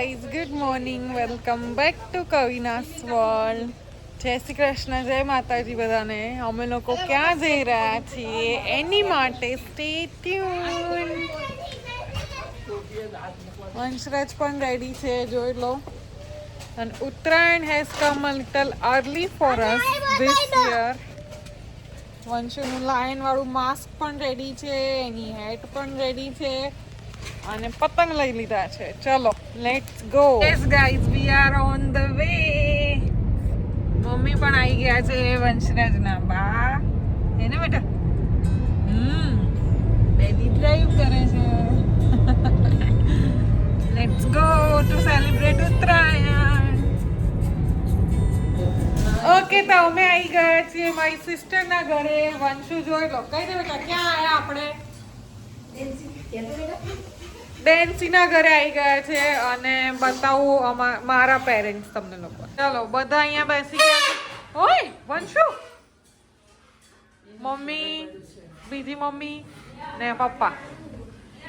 Guys, good morning. Welcome back to Kavina's world. Jai Shri Krishna, જય માતાજી બધાને. અમે લોકો ક્યાં જઈ રહ્યા છીએ એની માટે સ્ટે ટ્યુન. વંશરાજ પણ રેડી છે, જોઈ લો. અને Uttarayan has come a little early for us this year. વંશુનું લાયન વાળું માસ્ક પણ રેડી છે, એની હેટ પણ રેડી છે અને પતંગ લઈ લીધા છે. ચલો let's go. Yes guys, we are on the way. Mummy પણ આવી ગયા છે, વંશરાજના બા. એને બેટા બેબી ડ્રાઈવ કરે છે. Let's go to celebrate Uttarayan. Okay, તો અમે આવી ગયા છીએ મારી સિસ્ટરના ઘરે. વંશુ જોઈ લો. કઈ દે બેટા, ક્યાં આયા આપણે? ડેન્સીના ઘરે આવી ગયા છે અને બતાવું મારા પેરેન્ટ્સ તમને લોકો. ચાલો બધા અહીંયા બેસી ગયા. ઓય વંશુ, મમ્મી, બીજી મમ્મી ને પપ્પા.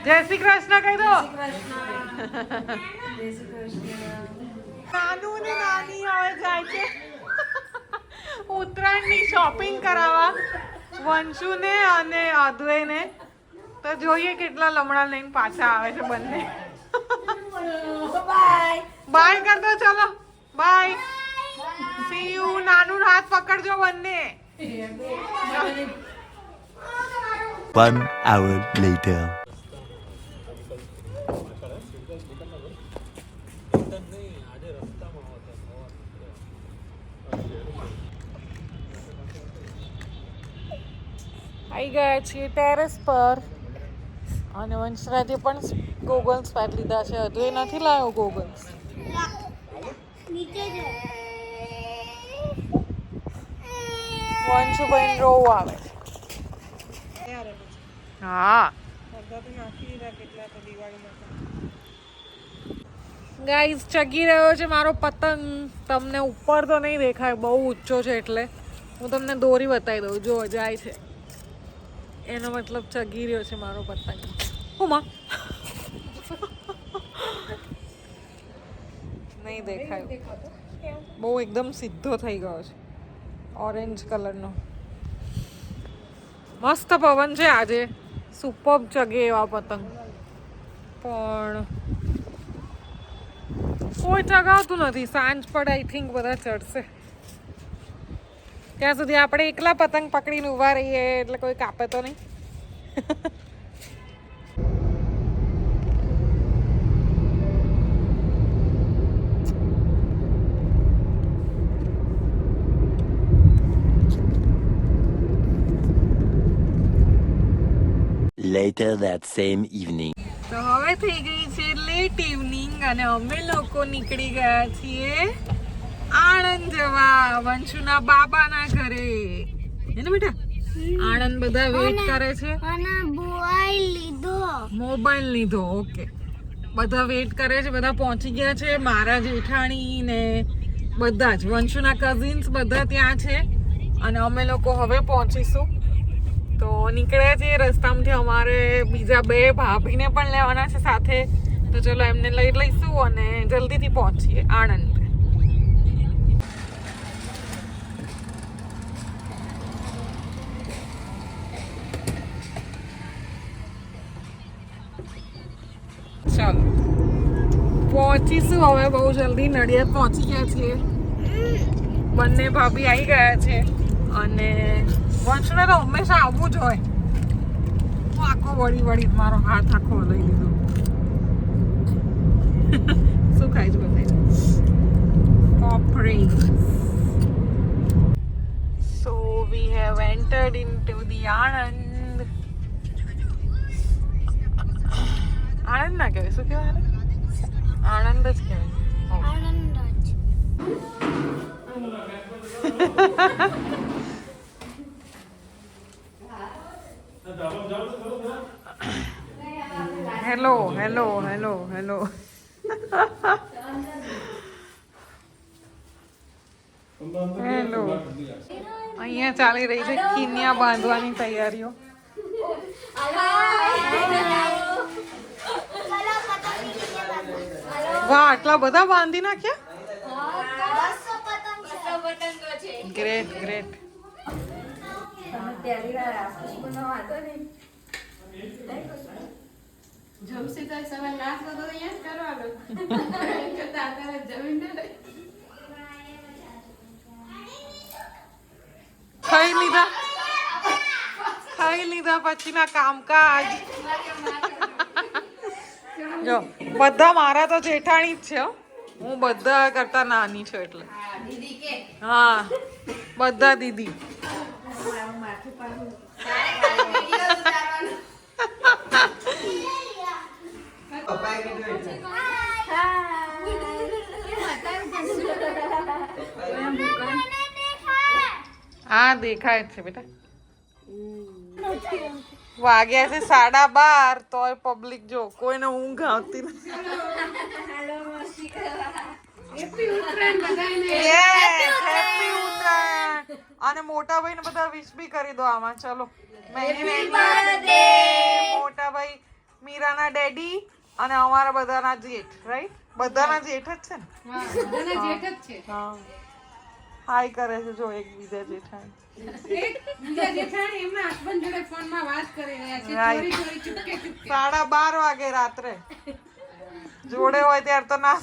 જય શ્રી કૃષ્ણ કહી દો. નાનું ને નાની હવે જાય છે ઉત્તરાયણની શોપિંગ કરાવવા વંશુને અને અદ્વૈને. તો જોઈએ કેટલા લમણા લઈને પાછા આવે છે બંને. બાય કર દો. ચલો બાય, સી યુ. નાનું હાથ પકડજો બંને. 1 hour later. આવી ગયા છીએ ટેરેસ પર અને વંશરાજે પણ ગોગલ્સ પહેરી લીધા છે. હજુ નથી લાવ્યો ગોગલ્સ. વંશુભાઈ રોવ આવે. હા ગાઈઝ, ચગી રહ્યો છે મારો પતંગ. તમને ઉપર તો નહીં દેખાય, બહુ ઊંચો છે એટલે હું તમને દોરી બતાવી દઉં. જો જાય છે, એનો મતલબ ચગી રહ્યો છે મારો પતંગ. હુંમાં નહીં દેખાય, બહુ એકદમ સીધો થઈ ગયો છે. ઓરેન્જ કલરનો મસ્ત પવન છે આજે. સુપર ચગે એવા પતંગ, પણ કોઈ ચગાવતું નથી. સાંજ પડે આઈ થિંક બધા ચડશે. ત્યાં સુધી આપણે એકલા પતંગ પકડીને ઊભા રહીએ એટલે કોઈ કાપે તો નહીં. Later that same evening. તો હવે થઈ ગઈ છે લેટ ઇવનિંગ અને અમે લોકો નીકળી ગયા છીએ આણંદ જવા, વંશુના બાબાના ઘરે. એને બેટા, આણંદ બધા વેઇટ કરે છે. મોબાઈલ લીધો. ઓકે, બધા વેઇટ કરે છે. બધા પહોંચી ગયા છે. મારા જેઠાણી ને બધા જ વંશુના કઝિન્સ બધા ત્યાં છે અને અમે લોકો હવે પહોંચીશું. તો નીકળ્યા છીએ. રસ્તામાંથી અમારે બીજા 2 ભાભીને પણ લેવાના છે સાથે. તો ચલો એમને લઈ લઈશું અને જલ્દીથી પહોંચીએ આણંદ. ચાલો પહોંચીશું હવે બહુ જલ્દી. નડિયાદ પહોંચી ગયા છીએ. બંને ભાભી આવી ગયા છે અને વંશુને તો હંમેશા આવવું જ હોય. હું આખો વળી મારો હાથ આખો લઈ લીધો. શું ખાય છે બધા? પોપરી. So we have entered into the Anand. Anand ના કહેવાય, શું કહેવાય? આણંદ જ કહેવાય. Hello hello hello hello. Hello. અહીંયા ચાલી રહી છે કિનિયા બાંધવાની તૈયારીઓ. વાહ આટલા બધા બાંધી નાખ્યા. Great great. ખાઈ લીધા પછીના કામકાજ. જો બધા મારા તો જેઠાણી જ છે હો. હું બધા કરતા નાની છું એટલે. હા બધા દીદી. હા દેખાય છે બેટા. વાગ્યા છે 12:30 તોય પબ્લિક જો કોઈને ઊંઘ આવતી નથી. હેપી ઉત્તરાયણ. અને મોટા ભાઈ ને બધા વિશ બી કરી દો આમાં. ચલો મોટા ભાઈ મીરાના ડેડી અને અમારા બધાના જેઠ. રાઈટ બધાના જેઠ જ છે ને. હાય કરે છે જો એકબીજા જેઠાણી. 12:30 વાગે રાત્રે. જોડે હોય ત્યારે તો ના